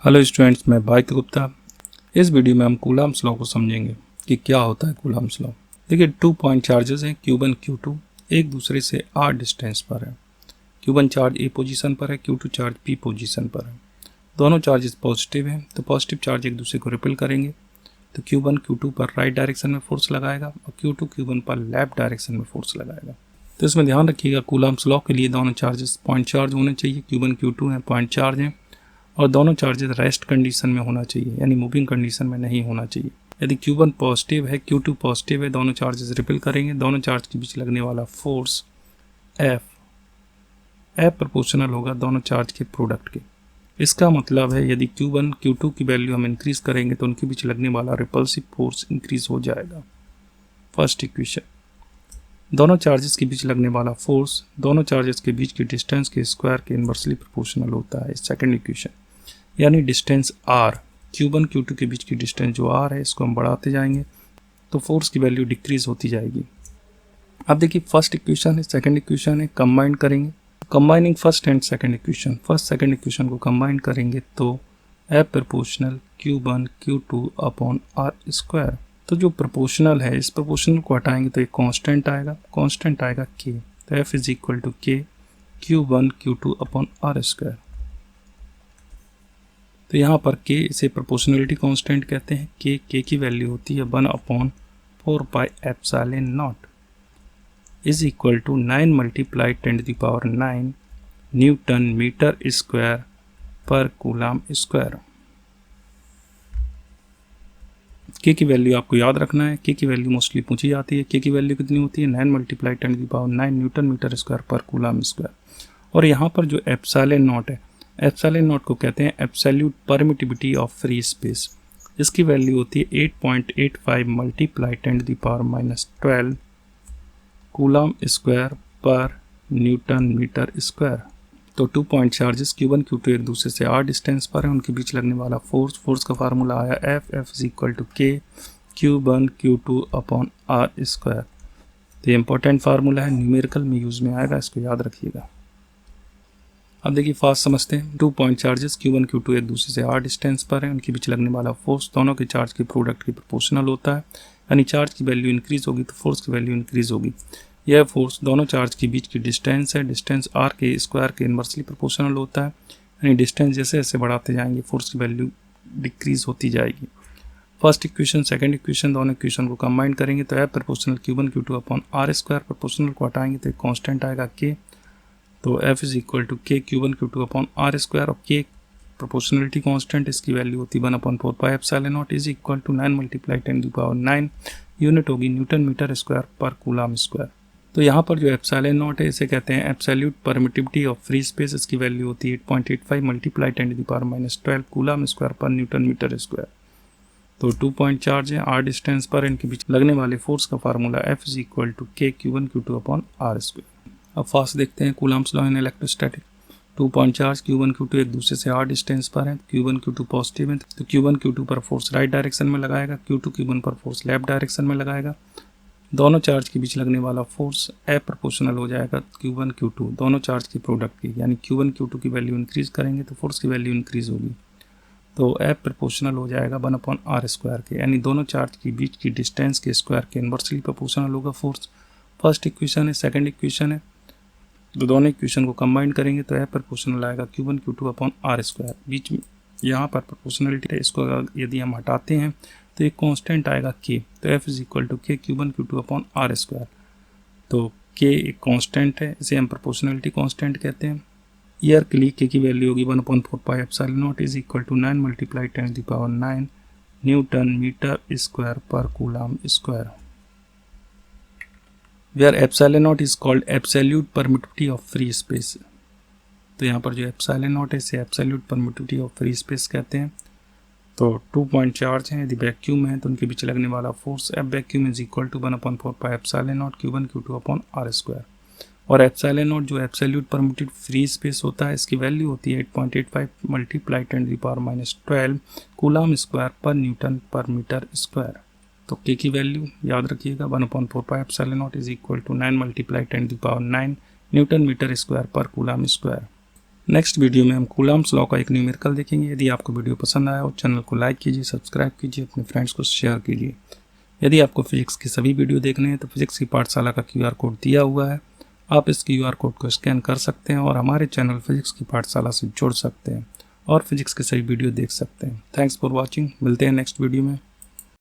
Hello students, मैं भाग्य गुप्ता। इस वीडियो में हम कूलम्ब्स लॉ को समझेंगे कि क्या होता है कूलम्ब्स लॉ। देखिए, 2 पॉइंट चार्जेस हैं Q1 Q2, एक दूसरे से r डिस्टेंस पर है। Q1 चार्ज A पोजीशन पर है, Q2 चार्ज B पोजीशन पर है। दोनों चार्जेस पॉजिटिव हैं, तो पॉजिटिव चार्ज एक दूसरे को रिपेल करेंगे। तो Q1 Q2 पर राइट डायरेक्शन में फोर्स लगाएगा और Q2 Q1 पर लेफ्ट डायरेक्शन में फोर्स लगाएगा। तो इसमें ध्यान रखिएगा, कूलम्ब्स लॉ के लिए दोनों चार्जेस पॉइंट चार्ज होने चाहिए। Q1 Q2 हैं, पॉइंट चार्ज हैं, और दोनों चार्जेस रेस्ट कंडीशन में होना चाहिए, यानी मूविंग कंडीशन में नहीं होना चाहिए। यदि Q1 पॉजिटिव है, Q2 पॉजिटिव है, दोनों चार्जेस रिपेल करेंगे। दोनों चार्ज के बीच लगने वाला फोर्स F प्रोपोर्शनल होगा दोनों चार्ज के प्रोडक्ट के। इसका मतलब है यदि Q1 Q2 की वैल्यू हम इंक्रीज करेंगे तो उनके बीच लगने वाला रिपल्सिव फोर्स इंक्रीज हो जाएगा। फर्स्ट इक्वेशन, दोनों चार्जेस के बीच लगने वाला फोर्स दोनों चार्जेस के बीच की डिस्टेंस के स्क्वायर के इनवर्सली प्रोपोर्शनल होता है। सेकंड इक्वेशन, यानी डिस्टेंस r, Q1 Q2 के बीच की डिस्टेंस जो r है, इसको हम बढ़ाते जाएंगे तो फोर्स की वैल्यू डिक्रीज होती जाएगी। अब देखिए, फर्स्ट इक्वेशन है, सेकंड इक्वेशन है, कंबाइन करेंगे। Combining first and second equation, first second equation को कंबाइन करेंगे तो F proportional Q1 Q2 upon r square. तो जो प्रोपोर्शनल है, इस प्रोपोर्शनल को हटाएंगे तो एक कांस्टेंट आएगा, कांस्टेंट आएगा K। तो F is equal to K Q1 Q2 upon r square. तो यहाँ पर K इसे प्रोपोर्शनलिटी कांस्टेंट कहते हैं। K की वैल्यू होती है 1/4πε0 is equal to 9 multiply 10⁹ newton metre square per coulomb square. K की वैल्यू आपको याद रखना है। K की वैल्यू मोस्टली पूछी जाती है। K की वैल्यू कितनी होती है? 9 multiply 10⁹ newton metre square per coulomb square. और यहाँ पर जो एप्सिलॉन नॉट है, एप्सिलॉन नॉट को कहते हैं absolute permittivity of free space. इसकी वैल्यू होती है 8.85 मल्टीप्लाई 10⁻12 कूलम स्क्वायर पर न्यूटन मीटर स्क्वायर। तो 2 पॉइंट चार्जेस Q1 Q2 एक दूसरे से r डिस्टेंस पर है, उनके बीच लगने वाला फोर्स का फार्मूला आया F is equal to K Q1 Q2 upon r square. तो ये इंपॉर्टेंट फार्मूला है, न्यूमेरिकल में यूज में आएगा, इसको याद रखिएगा। अब देखिए, फास्ट समझते हैं। 2 पॉइंट चार्जेस Q1 Q2 एक दूसरे से r डिस्टेंस पर है, उनके बीच लगने वाला फोर्स दोनों के चार्ज के प्रोडक्ट की प्रोपोर्शनल होता है, यानी चार्ज की वैल्यू इंक्रीज होगी तो फोर्स की वैल्यू इंक्रीज होगी। यह फोर्स दोनों चार्ज के बीच की डिस्टेंस है, डिस्टेंस r के स्क्वायर के इनवर्सली प्रोपोर्शनल होता है, यानी डिस्टेंस जैसे जैसे बढ़ाते जाएंगे फोर्स की वैल्यू डिक्रीज होती जाएगी। फर्स्ट इक्वेशन सेकंड इक्वेशन, दोनों इक्वेशन को कंबाइन करेंगे तो F proportional Q1 Q2 upon r square, proportional को हटाएंगे तो एक कांस्टेंट आएगा K। तो F is equal to K Q1 Q2 upon r square, और K प्रोपोर्शनलिटी कांस्टेंट, इसकी वैल्यू होती है 1/4πε0 is equal to 9 multiply 10⁹, unit होगी newton metre square per coulomb square. तो यहाँ पर जो एप्सिलॉन नॉट है, इसे कहते हैं absolute permittivity of free space. इसकी वैल्यू होती है 8.85 मल्टीप्लाई 10⁻12 कूलम स्क्वायर पर न्यूटन मीटर स्क्वायर। तो 2 पॉइंट चार्ज है r डिस्टेंस पर, इनके बीच लगने वाले फोर्स का formula F is equal to K Q1 Q2 upon r square. अब फास्ट देखते हैं Coulomb's law in electrostatic. 2 point charge Q1 Q2 एक दूसरे से r डिस्टेंस पर है, Q1 Q2 पॉजिटिव है, तो Q1 Q2 पर फोर्स राइट डायरेक्शन में लगाएगा, Q2 Q1 पर फोर्स लेफ्ट डायरेक्शन में लगाएगा। दोनों चार्ज के बीच लगने वाला फोर्स F प्रोपोर्शनल हो जाएगा Q1 Q2 दोनों चार्ज के प्रोडक्ट की, यानी Q1 Q2 की वैल्यू इंक्रीज करेंगे तो फोर्स की वैल्यू इंक्रीज होगी। तो F प्रोपोर्शनल हो जाएगा 1/r स्क्वायर के, यानी दोनों चार्ज के बीच की डिस्टेंस के स्क्वायर के इनवर्सली प्रोपोर्शनल होगा फोर्स। फर्स्ट इक्वेशन है, सेकंड इक्वेशन है, तो दोनों इक्वेशन को कंबाइन करेंगे तो F प्रोपोर्शनल आएगा Q1 Q2 upon r square. बीच में यहाँ पर प्रोपोर्शनलिटी है, इसको यदि हम हटाते हैं तो एक कांस्टेंट आएगा K। तो F is equal to K Q1 Q2 upon r square. तो K एक कांस्टेंट है, इसे हम प्रोपोर्शनलिटी कांस्टेंट कहते हैं। ईयर के लिए K की वैल्यू होगी 1/4πε0 is equal to 9 multiply 10⁹ newton metre square per coulomb square, where epsilon naught is called absolute permittivity of free space. तो यहाँ पर जो एप्सिलॉन नॉट है, इसे absolute permittivity of free space कहते हैं। तो 2 पॉइंट चार्ज हैं, यदि वैक्यूम है तो उनके बीच लगने वाला force F vacuum is equal to 1/4πε0 Q1 Q2 upon r square. और एप्सिलॉन नॉट जो एब्सोल्यूट परमिटिव फ्री स्पेस होता है, इसकी वैल्यू होती है 8.85 मल्टीप्लाई 10⁻12 कूलम स्क्वायर पर न्यूटन पर मीटर स्क्वायर। तो K की वैल्यू याद रखिएगा 1/4πε0 is equal to 9 multiply 10⁹ newton metre square per coulomb square. Next video में हम कूलम्ब्स लॉ का एक न्यूमेरिकल देखेंगे। यदि आपको वीडियो पसंद आया हो चैनल को लाइक कीजिए, सब्सक्राइब कीजिए, अपने फ्रेंड्स को शेयर कीजिए। यदि आपको फिजिक्स की सभी वीडियो देखने हैं तो फिजिक्स की पाठशाला का QR कोड दिया हुआ है, आप इस QR कोड को स्कैन कर सकते हैं और हमारे चैनल फिजिक्स की पाठशाला से जुड़ सकते हैं और फिजिक्स के सभी वीडियो देख सकते हैं। Thanks for watching. मिलते हैं नेक्स्ट वीडियो में।